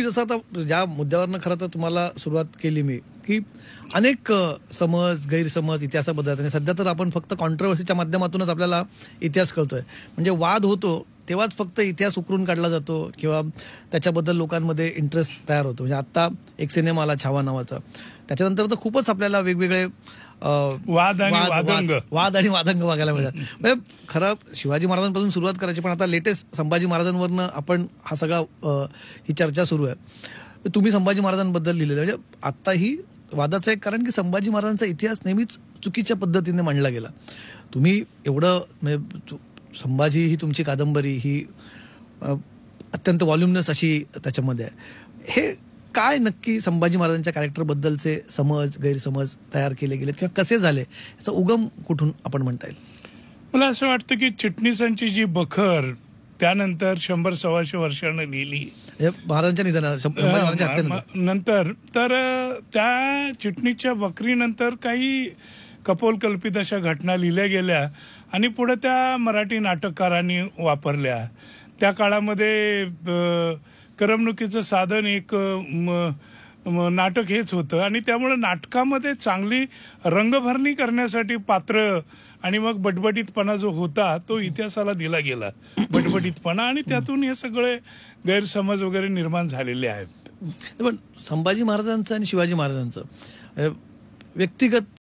जसं आता ज्या मुद्द्यावरनं खरं तर तुम्हाला सुरुवात केली मी, की अनेक समज, गैरसमज इतिहासाबद्दल आणि सध्या तर आपण फक्त कॉन्ट्रोव्हर्सीच्या माध्यमातूनच आपल्याला इतिहास कळतोय. म्हणजे वाद होतो तेव्हाच फक्त इतिहास उकरून काढला जातो किंवा त्याच्याबद्दल लोकांमध्ये इंटरेस्ट तयार होतो. म्हणजे आत्ता एक सिनेमा आला छावा नावाचा. त्याच्यानंतर तर खूपच आपल्याला वेगवेगळे वाद आणि वादंग. वाद आणि वादंग बघायला मिळतात. म्हणजे खरं शिवाजी महाराजांपासून सुरुवात करायची, पण आता लेटेस्ट संभाजी महाराजांवरनं आपण हा सगळा ही चर्चा सुरू आहे. तुम्ही संभाजी महाराजांबद्दल लिहिलेलं म्हणजे आत्ताही वादाचं एक कारण की संभाजी महाराजांचा इतिहास नेहमीच चुकीच्या पद्धतीने मांडला गेला. तुम्ही एवढं म्हणजे संभाजी ही तुमची कादंबरी ही अत्यंत व्हॉल्युमनस अशी त्याच्यामध्ये आहे. हे काय नक्की संभाजी महाराजांच्या कॅरेक्टरबद्दलचे समज, गैरसमज तयार केले गेलेत किंवा कसे झाले, याचा उगम कुठून आपण म्हणता येईल? मला असं वाटतं की चिटणीसांची जी बखर त्यानंतर 100-125 वर्षानं लिहिली महाराजांच्या निधना नंतर, तर त्या चिटणीच्या बकरीनंतर काही कपोलकल्पित अशा घटना लिहिल्या गेल्या आणि पुढे त्या मराठी नाटककारांनी वापरल्या. त्या काळामध्ये करमणुकीचं साधन एक नाटक हेच होतं आणि त्यामुळे नाटकामध्ये चांगली रंगभरणी करण्यासाठी पात्र आणि मग बटबटीतपणा जो होता तो इतिहासाला दिला गेला. बटबटीतपणा आणि त्यातून हे सगळे गैरसमज वगैरे निर्माण झालेले आहेत. पण संभाजी महाराजांचं आणि शिवाजी महाराजांचं व्यक्तिगत